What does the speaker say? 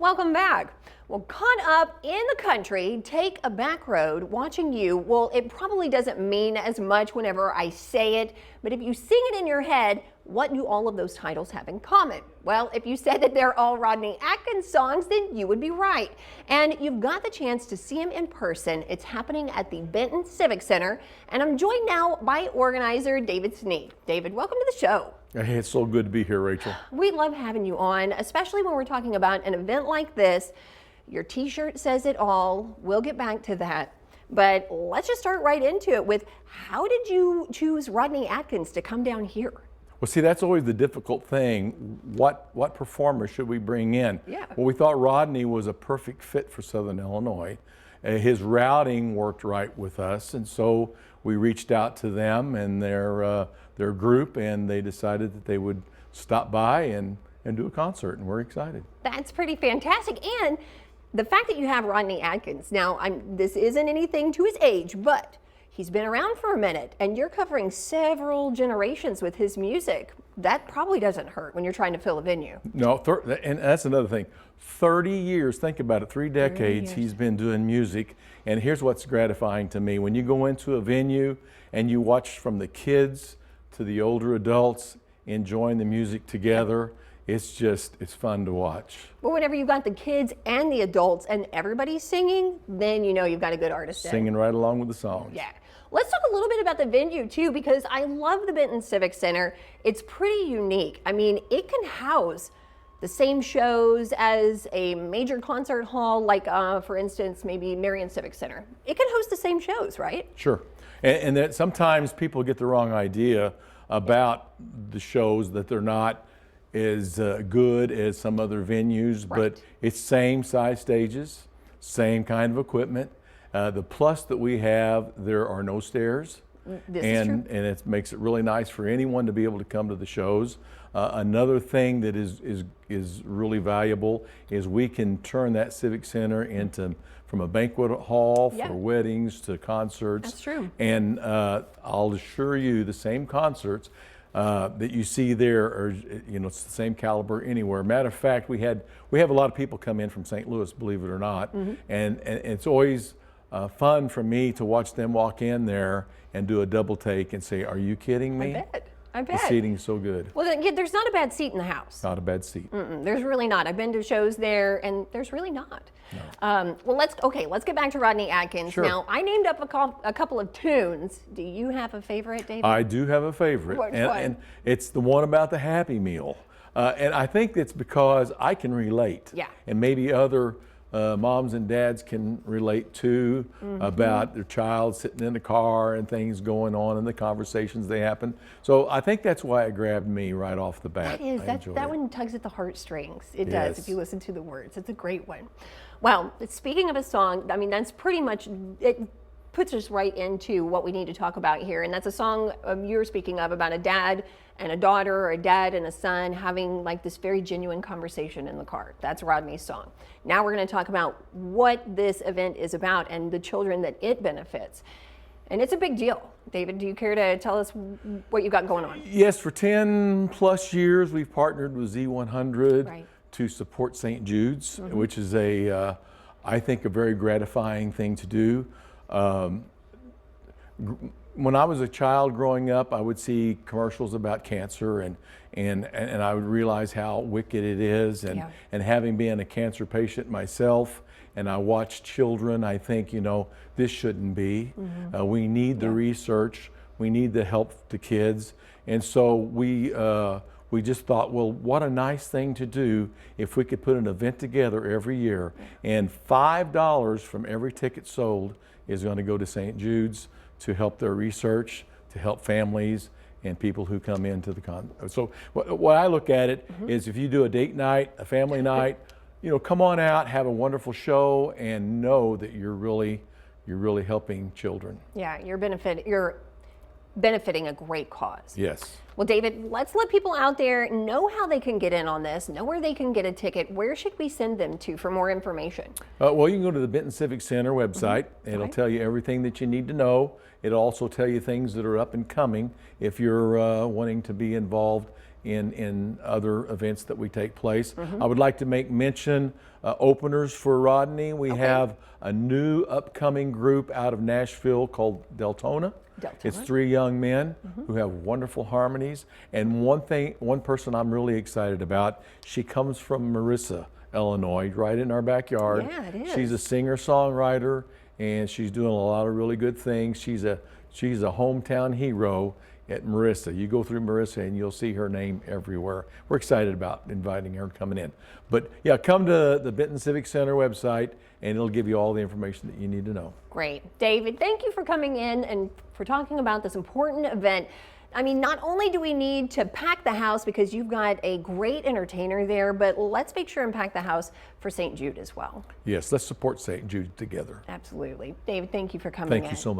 Welcome back. Well, caught up in the country, take a back road, watching you. Well, it probably doesn't mean as much whenever I say it, but if you sing it in your head, what do all of those titles have in common? Well, if you said that they're all Rodney Atkins songs, then you would be right. And you've got the chance to see him in person. It's happening at the Benton Civic Center, and I'm joined now by organizer David Sneed. David, welcome to the show. Hey, it's so good to be here, Rachel. We love having you on, especially when we're talking about an event like this. Your t-shirt says it all. We'll get back to that. But let's just start right into it with, how did you choose Rodney Atkins to come down here? Well, see, that's always the difficult thing. What performer should we bring in? Yeah. Well, we thought Rodney was a perfect fit for Southern Illinois. His routing worked right with us, and so we reached out to them and their group, and they decided that they would stop by and do a concert, and we're excited. That's pretty fantastic. And the fact that you have Rodney Atkins, now this isn't anything to his age, but he's been around for a minute, and you're covering several generations with his music. That probably doesn't hurt when you're trying to fill a venue. No, and that's another thing. 30 years, think about it, 3 decades he's been doing music. And here's what's gratifying to me. When you go into a venue and you watch from the kids to the older adults enjoying the music together, it's fun to watch. Well, whenever you've got the kids and the adults and everybody singing, then you know you've got a good artist. Singing right along with the songs. Yeah. Let's talk a little bit about the venue too, because I love the Benton Civic Center. It's pretty unique. I mean, it can house the same shows as a major concert hall, like for instance, maybe Marion Civic Center. It can host the same shows, right? Sure. And that sometimes people get the wrong idea about the shows, that they're not as good as some other venues, Right. but it's same size stages, same kind of equipment. The plus that we have, there are no stairs. This is true. And it makes it really nice for anyone to be able to come to the shows. Another thing that is really valuable is we can turn that Civic Center into from a banquet hall for weddings to concerts. That's true. And I'll assure you, the same concerts that you see there are, it's the same caliber anywhere. Matter of fact, we have a lot of people come in from St. Louis, believe it or not, and it's always fun for me to watch them walk in there and do a double take and say, "Are you kidding me?" I bet. The seating's so good. Well, there's not a bad seat in the house. Not a bad seat. There's really not. I've been to shows there, and there's really not. No. Well, let's get back to Rodney Atkins. Sure. Now, I named up a couple of tunes. Do you have a favorite, David? I do have a favorite, and it's the one about the Happy Meal. And I think it's because I can relate. Yeah. And maybe other moms and dads can relate too, about their child sitting in the car and things going on and the conversations they happen. So I think that's why it grabbed me right off the bat. That one tugs at the heartstrings. It Yes. does, if you listen to the words. It's a great one. Well, speaking of a song, I mean, that's pretty much, it puts us right into what we need to talk about here. And that's a song you're speaking of, about a dad and a daughter, or a dad and a son having like this very genuine conversation in the car. That's Rodney's song. Now we're going to talk about what this event is about and the children that it benefits. And it's a big deal. David, do you care to tell us what you got going on? Yes, for 10 plus years, we've partnered with Z100 to support St. Jude's, which is I think, a very gratifying thing to do. When I was a child growing up, I would see commercials about cancer, and I would realize how wicked it is. And having been a cancer patient myself, and I watch children, I think, this shouldn't be. We need the research. We need the help to kids. And so we just thought, well, what a nice thing to do if we could put an event together every year, and $5 from every ticket sold is going to go to St. Jude's to help their research, to help families and people who come into the concert. So what I look at it is, if you do a date night, a family night, come on out, have a wonderful show, and know that you're really helping children. Yeah, you're benefiting a great cause. Yes. Well, David, let's let people out there know how they can get in on this, know where they can get a ticket. Where should we send them to for more information? Well, you can go to the Benton Civic Center website. It'll tell you everything that you need to know. It'll also tell you things that are up and coming if you're wanting to be involved in other events that we take place. I would like to make mention openers for Rodney. We have a new upcoming group out of Nashville called Deltona. It's 3 young men who have wonderful harmonies. And one person I'm really excited about, she comes from Marissa, Illinois, right in our backyard. Yeah, it is. She's a singer-songwriter, and she's doing a lot of really good things. She's a hometown hero at Marissa. You go through Marissa and you'll see her name everywhere. We're excited about inviting her coming in. But yeah, come to the Benton Civic Center website and it'll give you all the information that you need to know. Great. David, thank you for coming in and for talking about this important event. I mean, not only do we need to pack the house because you've got a great entertainer there, but let's make sure and pack the house for St. Jude as well. Yes, let's support St. Jude together. Absolutely. David, thank you for coming in. Thank you so much.